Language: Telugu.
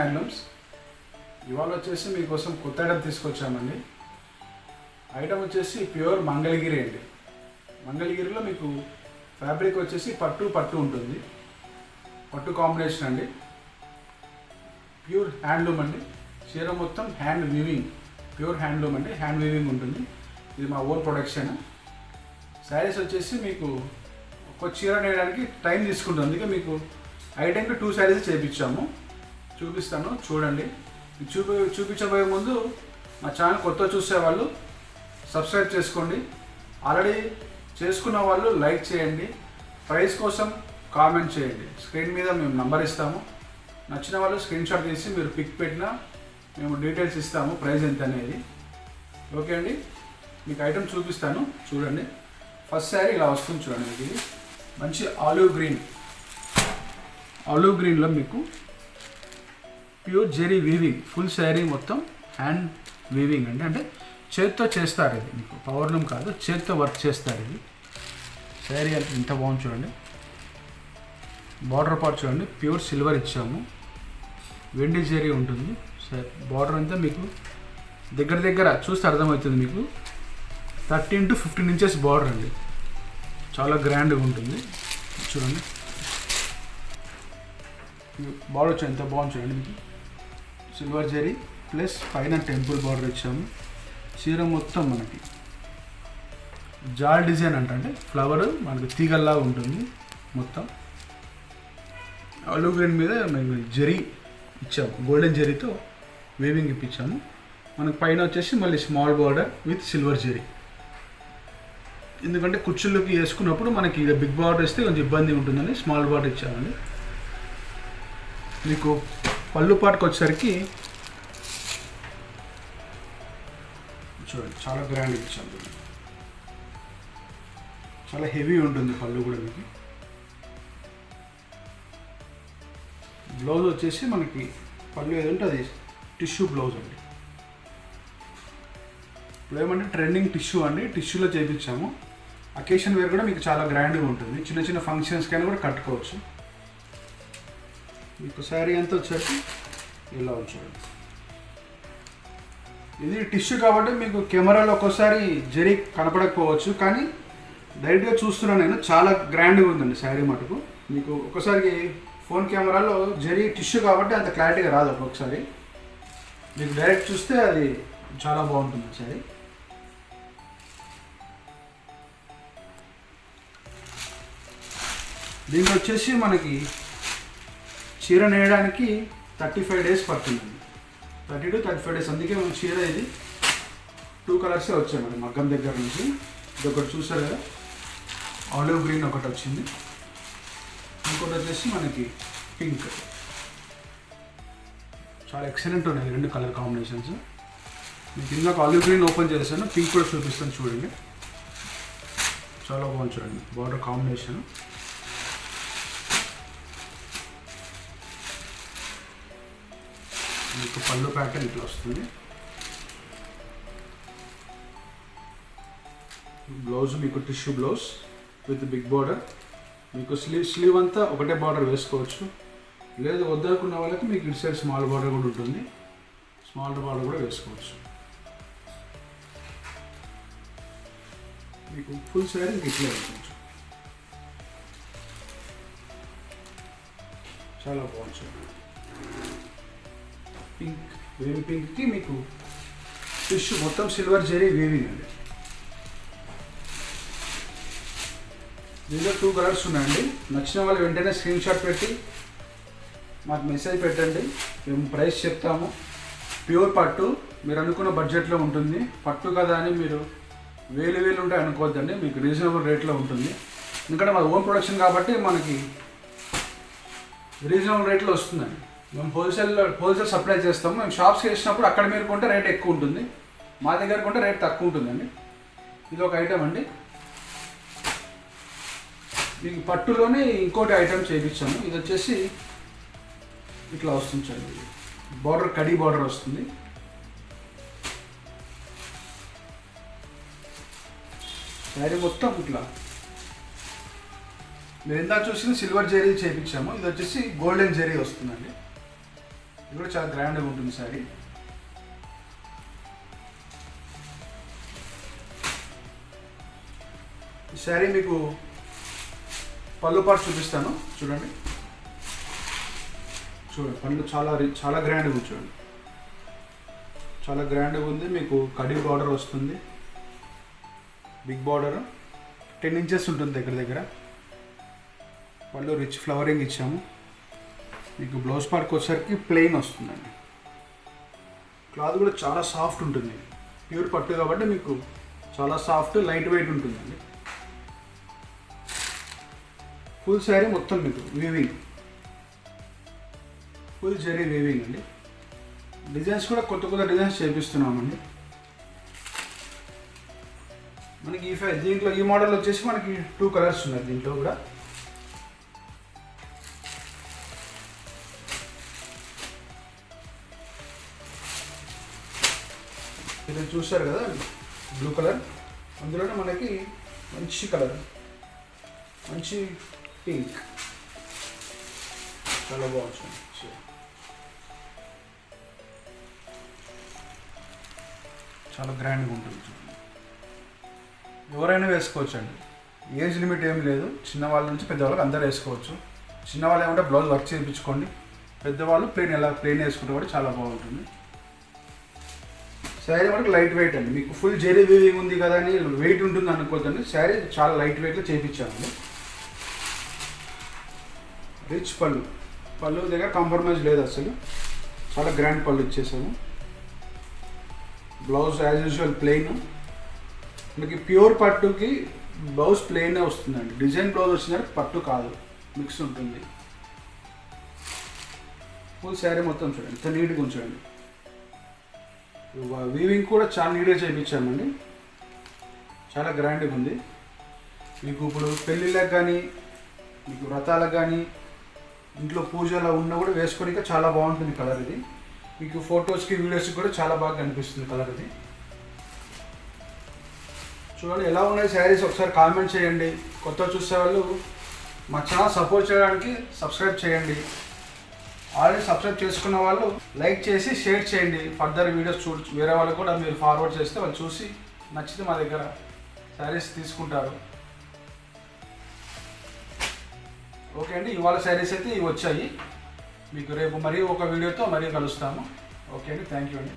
హ్యాండ్లూమ్స్. ఇవాళ వచ్చేసి మీకోసం కొత్త ఐటమ్ తీసుకొచ్చామండి. ఐటమ్ వచ్చేసి ప్యూర్ మంగళగిరి అండి. మంగళగిరిలో మీకు ఫ్యాబ్రిక్ వచ్చేసి పట్టు ఉంటుంది, పట్టు కాంబినేషన్ అండి. ప్యూర్ హ్యాండ్లూమ్ అండి. చీర మొత్తం హ్యాండ్ వీవింగ్, ప్యూర్ హ్యాండ్లూమ్ అండి. హ్యాండ్ వీవింగ్ ఉంటుంది. ఇది మా ఓన్ ప్రొడక్షన్. శారీస్ వచ్చేసి మీకు ఒక చీర నేయడానికి టైం తీసుకుంటుంది, అందుకే మీకు ఐటెంకి 2 శారీస్ చేయించాము. చూపిస్తాను, చూడండి. చూపించబోయే ముందు మా ఛానల్ కొత్త చూసే వాళ్ళు సబ్స్క్రైబ్ చేసుకోండి. ఆల్రెడీ చేసుకున్న వాళ్ళు లైక్ చేయండి. ప్రైస్ కోసం కామెంట్ చేయండి. స్క్రీన్ మీద మేము నంబర్ ఇస్తాము. నచ్చిన వాళ్ళు స్క్రీన్ షాట్ తీసి మీరు పిక్ పెట్టినా మేము డీటెయిల్స్ ఇస్తాము, ప్రైస్ ఎంత అనేది. ఓకే అండి, మీకు ఐటమ్ చూపిస్తాను, చూడండి. ఫస్ట్ శారీ ఇలా వస్తుంది చూడండి. మీకు ఇది మంచి ఆలివ్ గ్రీన్లో మీకు pure zari weaving, full sari మొత్తం హ్యాండ్ వీవింగ్ అండి. అంటే చేత్తో చేస్తారు, ఇది మీకు పవర్లూమ్ కాదు, చేత్తో వర్క్ చేస్తారు. ఇది శారీ అంటే ఇంత బాగుంది చూడండి. బార్డర్ పార్ట్ చూడండి, ప్యూర్ సిల్వర్ ఇచ్చాము, వెండి జెరీ ఉంటుంది. బార్డర్ అంతా మీకు దగ్గర చూస్తే అర్థమవుతుంది. మీకు 13 to 15 ఇంచెస్ బార్డర్ అండి. చాలా గ్రాండ్గా ఉంటుంది చూడండి. బార్డర్ వచ్చి ఎంత బాగుంది చూడండి. మీకు సిల్వర్ జెరీ ప్లస్ పైన టెంపుల్ బార్డర్ ఇచ్చాము. చీర మొత్తం మనకి జాల్ డిజైన్ అంటే ఫ్లవర్ మనకి తీగల్లా ఉంటుంది మొత్తం. ఆలివ్ గ్రీన్ మీద మేము జెరీ ఇచ్చాము, గోల్డెన్ జెరీతో వీవింగ్ ఇప్పించాము. మనకు పైన వచ్చేసి మళ్ళీ small border with silver zari. ఎందుకంటే కుర్చీలోకి వేసుకున్నప్పుడు మనకి బిగ్ బార్డర్ ఇస్తే కొంచెం ఇబ్బంది ఉంటుందని స్మాల్ బార్డర్ ఇచ్చామండి. మీకు పళ్ళు పాటుకు వచ్చేసరికి చూడండి, చాలా గ్రాండ్ ఇచ్చాము. చాలా హెవీ ఉంటుంది పళ్ళు కూడా. మీకు బ్లౌజ్ వచ్చేసి మనకి పళ్ళు ఏదంటే అది టిష్యూ బ్లౌజ్ అండి. ఇప్పుడు ఏమంటే ట్రెండింగ్ టిష్యూ అండి, టిష్యూలో చేయించాము. అకేషన్ వేర్ కూడా మీకు చాలా గ్రాండ్గా ఉంటుంది. చిన్న ఫంక్షన్స్కైనా కూడా కట్టుకోవచ్చు. మీకు శారీ అంతా వచ్చేసి ఇలా చూడండి. ఇది టిష్యూ కాబట్టి మీకు కెమెరాలో ఒక్కోసారి జరీ కనపడకపోవచ్చు, కానీ డైరెక్ట్గా చూస్తున్నాను నేను, చాలా గ్రాండ్గా ఉందండి శారీ మటుకు. మీకు ఒకసారి ఫోన్ కెమెరాలో జరీ టిష్యూ కాబట్టి అంత క్లారిటీగా రాదు. ఒక్కొక్కసారి మీకు డైరెక్ట్ చూస్తే అది చాలా బాగుంటుంది శారీ. దీంట్లో వచ్చేసి మనకి చీర నేయడానికి 35 days పడుతుందండి. 30 to 35 days. అందుకే మన చీర ఇది 2 కలర్సే వచ్చాయి మనకి మగ్గం దగ్గర నుంచి. ఇది ఒకటి చూసారు కదా, ఆలివ్ గ్రీన్ ఒకటి వచ్చింది, ఇంకోటి వచ్చేసి మనకి పింక్. చాలా ఎక్సలెంట్ ఉన్నాయి 2 కలర్ కాంబినేషన్స్. మీకు ఇందాక ఆలివ్ గ్రీన్ ఓపెన్ చేశాను, పింక్ కూడా చూపిస్తాను చూడండి. చాలా బాగుంది చూడండి బార్డర్ కాంబినేషన్. మీకు పళ్ళు ప్యాటర్న్ ఇట్లా వస్తుంది. బ్లౌజ్ మీకు tissue blouse with big border. మీకు స్లీవ్ అంతా ఒకటే బార్డర్ వేసుకోవచ్చు, లేదు వద్దనుకున్న వాళ్ళకి మీకు ఇటు సైడ్ స్మాల్ బార్డర్ కూడా ఉంటుంది. స్మాల్ బార్డర్ కూడా వేసుకోవచ్చు. మీకు ఫుల్ శారీ ఇట్లే ఉంటుంది. చాలా బాగుంది. పింక్, వేవి పింక్కి మీకు టిష్యూ మొత్తం సిల్వర్ జెరీ వీవింగ్ అండి. దీంట్లో 2 కలర్స్ ఉన్నాయండి. నచ్చిన వాళ్ళు వెంటనే స్క్రీన్ షాట్ పెట్టి మాకు మెసేజ్ పెట్టండి, మేము ప్రైస్ చెప్తాము. ప్యూర్ పట్టు మీరు అనుకున్న బడ్జెట్లో ఉంటుంది. పట్టు కదా అని మీరు వేలు ఉంటాయి అనుకోవద్దండి, మీకు రీజనబుల్ రేట్లో ఉంటుంది. ఎందుకంటే మా ఓన్ ప్రొడక్షన్ కాబట్టి మనకి రీజనబుల్ రేట్లో వస్తుందండి. మేము హోల్సేల్ సప్లై చేస్తాము. మేము షాప్స్కి వేసినప్పుడు అక్కడ మీరు కొంటే రేట్ ఎక్కువ ఉంటుంది, మా దగ్గర కొంటే రేట్ తక్కువ ఉంటుందండి. ఇది ఒక ఐటమ్ అండి. మీకు పట్టులోనే ఇంకోటి ఐటమ్ చేయించాము. ఇది వచ్చేసి ఇట్లా వస్తుంది చూడండి, బార్డర్ కడీ బార్డర్ వస్తుంది. శారీ మొత్తం ఇట్లా మీరు ఇందాక చూసింది సిల్వర్ జెరీ చేయించాము. ఇది వచ్చేసి గోల్డెన్ జెరీ వస్తుందండి. ఇది కూడా చాలా గ్రాండ్గా ఉంటుంది శారీ. ఈ శారీ మీకు పళ్ళు పాటు చూపిస్తాను, చూడండి. పళ్ళు చాలా గ్రాండ్గా ఉంది చూడండి, చాలా గ్రాండ్గా ఉంది. మీకు కడీ బార్డర్ వస్తుంది, బిగ్ బార్డర్ 10 ఇంచెస్ ఉంటుంది దగ్గర. పళ్ళు రిచ్ ఫ్లవరింగ్ ఇచ్చాము. మీకు బ్లౌజ్ పార్ట్కి వచ్చేసరికి ప్లెయిన్ వస్తుందండి. క్లాత్ కూడా చాలా సాఫ్ట్ ఉంటుంది, ప్యూర్ పట్టు కాబట్టి మీకు చాలా సాఫ్ట్ లైట్ వెయిట్ ఉంటుందండి. ఫుల్ శారీ మొత్తం మీకు వీవింగ్, ఫుల్ జరీ వీవింగ్ అండి. డిజైన్స్ కూడా కొత్త డిజైన్స్ చేపిస్తున్నామండి. మనకి దీంట్లో ఈ మోడల్ వచ్చేసి మనకి 2 కలర్స్ ఉన్నాయి దీంట్లో కూడా. ఇది చూసారు కదా బ్లూ కలర్, అందులోనే మనకి మంచి కలర్, మంచి పింక్, చాలా బాగుంటుంది. చాలా గ్రాండ్గా ఉంటుంది. ఎవరైనా వేసుకోవచ్చు అండి, ఏజ్ లిమిట్ ఏం లేదు. చిన్నవాళ్ళ నుంచి పెద్దవాళ్ళకి అందరూ వేసుకోవచ్చు. చిన్నవాళ్ళు ఏమంటే బ్లౌజ్ వర్క్ చేయించుకోండి, పెద్దవాళ్ళు ప్లెయిన్ వేసుకుంటే కూడా చాలా బాగుంటుంది. శారీ మనకి లైట్ వెయిట్ అండి. మీకు ఫుల్ జెరీ వీవింగ్ ఉంది కదా అని వెయిట్ ఉంటుంది అనుకోవద్దండి. శారీ చాలా లైట్ వెయిట్లో చేయించామండి. రిచ్ పళ్ళు దగ్గర కాంప్రమైజ్ లేదు అసలు, చాలా గ్రాండ్ పళ్ళు ఇచ్చేసాము. Blouse as usual plain. మనకి ప్యూర్ పట్టుకి బ్లౌజ్ ప్లెయినే వస్తుందండి. డిజైన్ బ్లౌజ్ వచ్చిందంటే పట్టు కాదు, మిక్స్ ఉంటుంది. ఫుల్ శారీ మొత్తం చూడండి ఎంత నీట్గా ఉంచండి. వీవింగ్ కూడా చాలా నీట్గా చేయించామండి, చాలా గ్రాండ్గా ఉంది. మీకు ఇప్పుడు పెళ్ళిళ్ళకి కానీ మీకు వ్రతాలకు కానీ ఇంట్లో పూజలో ఉన్నా కూడా వేసుకోనిక చాలా బాగుంటుంది కలర్ ఇది. మీకు ఫొటోస్కి వీడియోస్కి కూడా చాలా బాగా కనిపిస్తుంది కలర్ ఇది. చూడండి ఎలా ఉన్నాయి శారీస్, ఒకసారి కామెంట్ చేయండి. కొత్త చూసే వాళ్ళు మా ఛానల్ సపోర్ట్ చేయడానికి సబ్స్క్రైబ్ చేయండి. ఆల్రెడీ సబ్స్క్రైబ్ చేసుకున్న వాళ్ళు లైక్ చేసి షేర్ చేయండి. ఫర్దర్ వీడియోస్ వేరే వాళ్ళు కూడా మీరు ఫార్వర్డ్ చేస్తే వాళ్ళు చూసి నచ్చితే మా దగ్గర శారీస్ తీసుకుంటారు. ఓకే అండి, ఇవాళ శారీస్ అయితే ఇవి వచ్చాయి. మీకు రేపు మరీ ఒక వీడియోతో మరీ కలుస్తాము. ఓకే అండి, థ్యాంక్ యూ అండి.